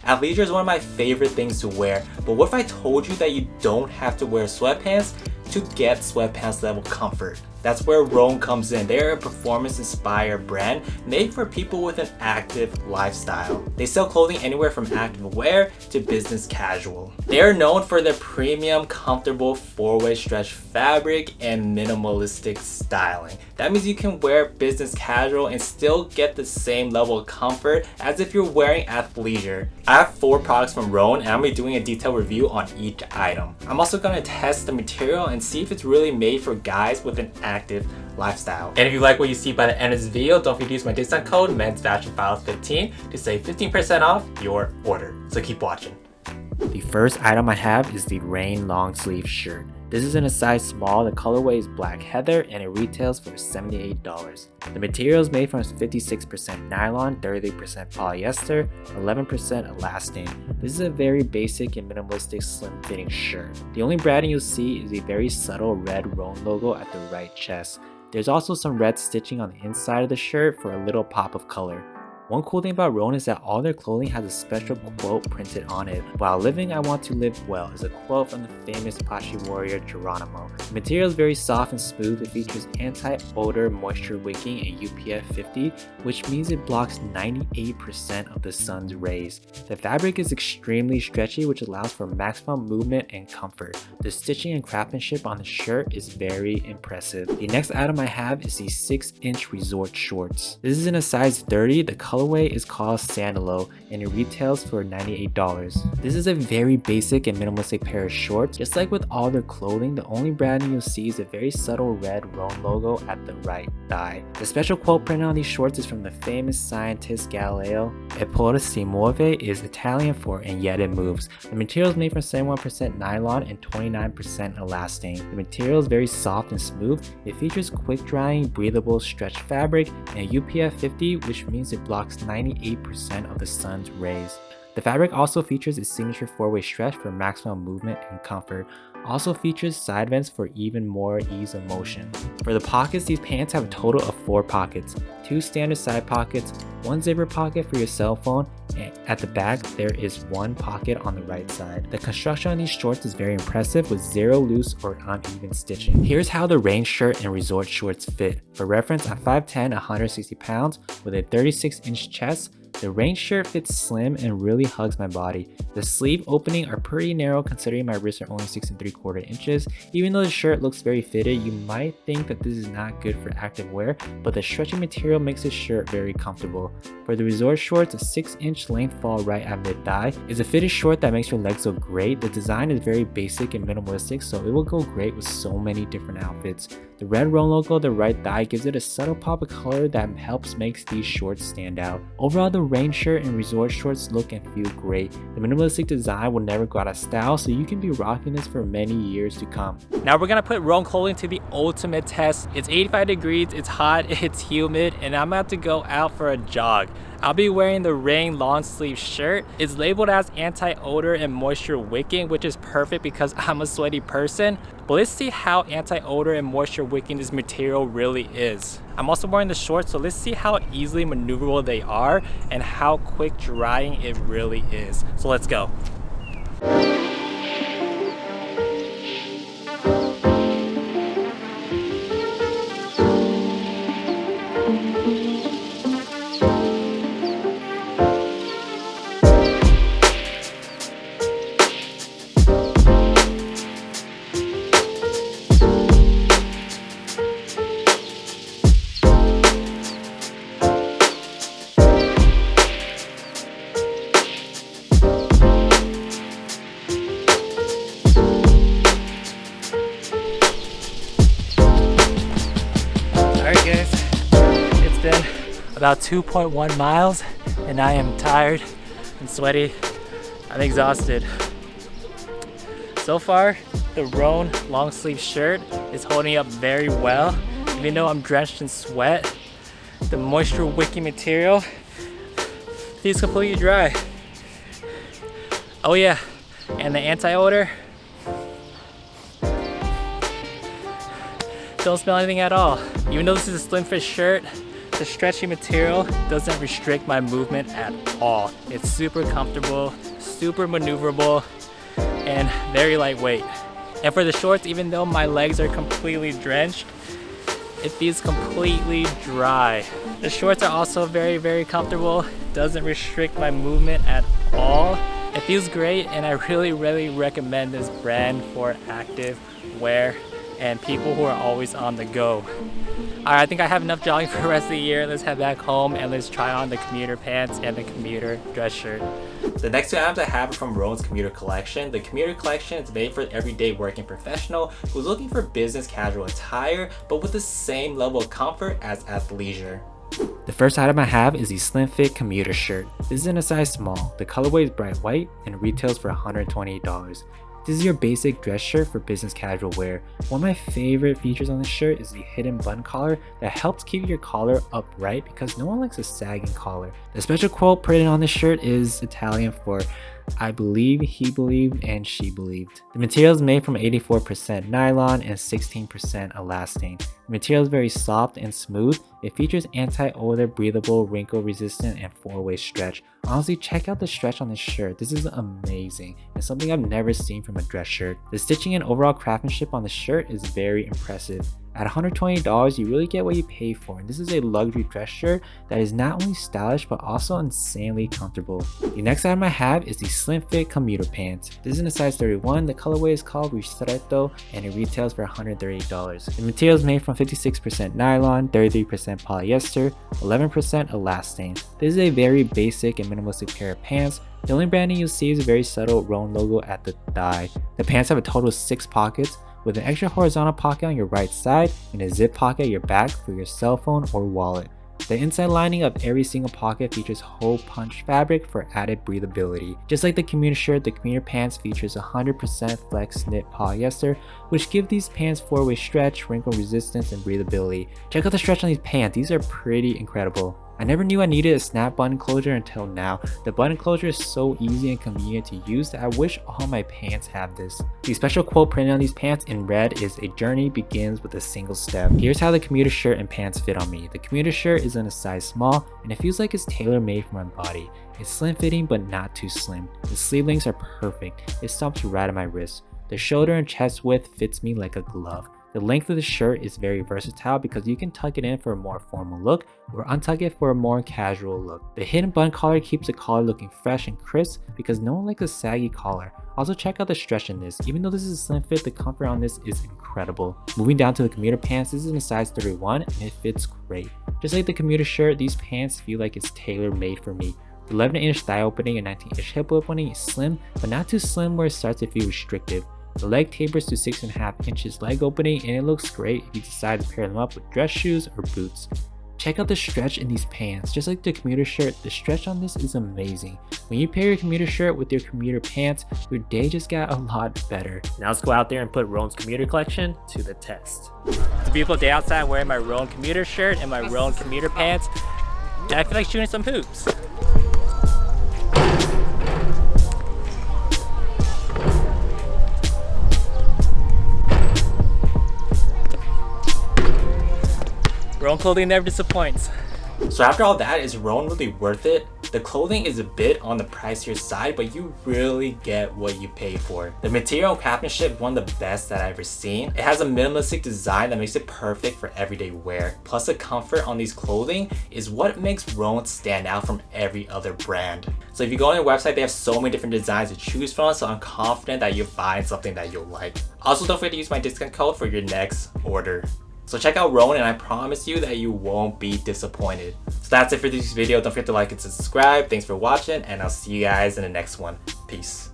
Athleisure is one of my favorite things to wear, but what if I told you that you don't have to wear sweatpants to get sweatpants level comfort? That's where Rhone comes in. They're a performance-inspired brand made for people with an active lifestyle. They sell clothing anywhere from active wear to business casual. They are known for their premium, comfortable, four-way stretch fabric and minimalistic styling. That means you can wear business casual and still get the same level of comfort as if you're wearing athleisure. I have 4 products from Rhone and I'm going to be doing a detailed review on each item. I'm also going to test the material and see if it's really made for guys with an active lifestyle. And if you like what you see by the end of this video, don't forget to use my discount code MEN'sFashionFiles15 to save 15% off your order. So keep watching. The first item I have is the Rhone long sleeve shirt. This is in a size small, the colorway is black heather and it retails for $78. The material is made from 56% nylon, 33% polyester, 11% elastane. This is a very basic and minimalistic slim fitting shirt. The only branding you'll see is a very subtle red Rhone logo at the right chest. There's also some red stitching on the inside of the shirt for a little pop of color. One cool thing about Rhone is that all their clothing has a special quote printed on it. "While living, I want to live well" is a quote from the famous Apache warrior Geronimo. The material is very soft and smooth. It features anti-odor, moisture wicking, and UPF 50, which means it blocks 98% of the sun's rays. The fabric is extremely stretchy, which allows for maximum movement and comfort. The stitching and craftsmanship on the shirt is very impressive. The next item I have is the 6-inch resort shorts. This is in a size 30. The colorway is called Sandalo and it retails for $98. This is a very basic and minimalistic pair of shorts. Just like with all their clothing, the only branding you'll see is a very subtle red Rhone logo at the right thigh. The special quote printed on these shorts is from the famous scientist Galileo. "E poi si muove" is Italian for "and yet it moves." The material is made from 71% nylon and 29% elastane. The material is very soft and smooth. It features quick drying, breathable stretch fabric and UPF 50, which means it blocks 98% of the sun's rays. The fabric also features a signature 4-way stretch for maximum movement and comfort. Also features side vents for even more ease of motion. For the pockets, these pants have a total of 4 pockets, 2 standard side pockets, 1 zipper pocket for your cell phone, and at the back there is 1 pocket on the right side. The construction on these shorts is very impressive with 0 loose or uneven stitching. Here's how the Rhone shirt and resort shorts fit. For reference, I'm 5'10", 160 pounds with a 36-inch chest. The Rhone shirt fits slim and really hugs my body. The sleeve opening are pretty narrow considering my wrists are only 6 3/4 inches. Even though the shirt looks very fitted, you might think that this is not good for active wear, but the stretchy material makes this shirt very comfortable. For the resort shorts, a 6-inch length fall right at mid-thigh. It's a fitted short that makes your legs look great. The design is very basic and minimalistic, so it will go great with so many different outfits. The red Rhone logo at the right thigh gives it a subtle pop of color that helps make these shorts stand out. Overall, the Rhone shirt and resort shorts look and feel great. The minimalistic design will never go out of style, so you can be rocking this for many years to come. Now we're gonna put Rhone clothing to the ultimate test. It's 85 degrees, it's hot, it's humid, and I'm about to go out for a jog. I'll be wearing the Rhone long sleeve shirt. It's labeled as anti-odor and moisture wicking, which is perfect because I'm a sweaty person. But let's see how anti-odor and moisture wicking this material really is. I'm also wearing the shorts, so let's see how easily maneuverable they are and how quick drying it really is. So let's go. About 2.1 miles and I am tired and sweaty. I'm exhausted. So far, the Rhone long sleeve shirt is holding up very well. Even though I'm drenched in sweat, the moisture wicking material feels completely dry. Oh yeah, and the anti-odor, don't smell anything at all. Even though this is a slim fit shirt, The stretchy material doesn't restrict my movement at all. It's super comfortable, super maneuverable, and very lightweight. And for the shorts, even though my legs are completely drenched, it feels completely dry. The shorts are also very comfortable, doesn't restrict my movement at all. It feels great, and I really recommend this brand for active wear and people who are always on the go. Alright, I think I have enough jogging for the rest of the year. Let's head back home and let's try on the commuter pants and the commuter dress shirt. The next two items I have are from Rhone's Commuter Collection. The Commuter Collection is made for the everyday working professional who's looking for business casual attire, but with the same level of comfort as athleisure. The first item I have is the Slim Fit Commuter Shirt. This is in a size small. The colorway is bright white and retails for $128. This is your basic dress shirt for business casual wear. One of my favorite features on this shirt is the hidden button collar that helps keep your collar upright because no one likes a sagging collar. The special quote printed on this shirt is Italian for "I believe, he believed, and she believed." The material is made from 84% nylon and 16% elastane. The material is very soft and smooth. It features anti-odor, breathable, wrinkle resistant, and 4-way stretch. Honestly, check out the stretch on this shirt. This is amazing and something I've never seen from a dress shirt. The stitching and overall craftsmanship on the shirt is very impressive. At $120, you really get what you pay for, and this is a luxury dress shirt that is not only stylish but also insanely comfortable. The next item I have is the Slim Fit Commuter Pant. This is in a size 31. The colorway is called Ristretto and it retails for $130. The material is made from 56% nylon, 33% polyester, 11% elastane. This is a very basic and minimalistic pair of pants. The only branding you'll see is a very subtle Rhone logo at the thigh. The pants have a total of 6 pockets, with an extra horizontal pocket on your right side and a zip pocket at your back for your cell phone or wallet. The inside lining of every single pocket features hole punch fabric for added breathability. Just like the commuter shirt, the commuter pants features 100% flex knit polyester, which give these pants 4-way stretch, wrinkle resistance, and breathability. Check out the stretch on these pants, these are pretty incredible. I never knew I needed a snap button closure until now. The button closure is so easy and convenient to use that I wish all my pants have this. The special quote printed on these pants in red is "A journey begins with a single step." Here's how the commuter shirt and pants fit on me. The commuter shirt is in a size small and it feels like it's tailor made for my body. It's slim fitting but not too slim. The sleeve lengths are perfect. It stops right at my wrist. The shoulder and chest width fits me like a glove. The length of the shirt is very versatile because you can tuck it in for a more formal look or untuck it for a more casual look. The hidden button collar keeps the collar looking fresh and crisp because no one likes a saggy collar. Also check out the stretch in this. Even though this is a slim fit, the comfort on this is incredible. Moving down to the commuter pants, this is in a size 31 and it fits great. Just like the commuter shirt, these pants feel like it's tailor made for me. The 11-inch thigh opening and 19-inch hip opening is slim, but not too slim where it starts to feel restrictive. The leg tapers to 6.5 inches leg opening and it looks great if you decide to pair them up with dress shoes or boots. Check out the stretch in these pants. Just like the commuter shirt, the stretch on this is amazing. When you pair your commuter shirt with your commuter pants, your day just got a lot better. Now let's go out there and put Rhone's Commuter Collection to the test. It's a beautiful day outside wearing my Rhone commuter shirt and my Rhone commuter pants. And I feel like shooting some hoops. Rhone clothing never disappoints. So after all that, is Rhone really worth it? The clothing is a bit on the pricier side, but you really get what you pay for. The material and craftsmanship is one of the best that I've ever seen. It has a minimalistic design that makes it perfect for everyday wear. Plus the comfort on these clothing is what makes Rhone stand out from every other brand. So if you go on their website, they have so many different designs to choose from, so I'm confident that you'll find something that you'll like. Also, don't forget to use my discount code for your next order. So check out Rhone and I promise you that you won't be disappointed. So that's it for this video. Don't forget to like and subscribe. Thanks for watching and I'll see you guys in the next one. Peace.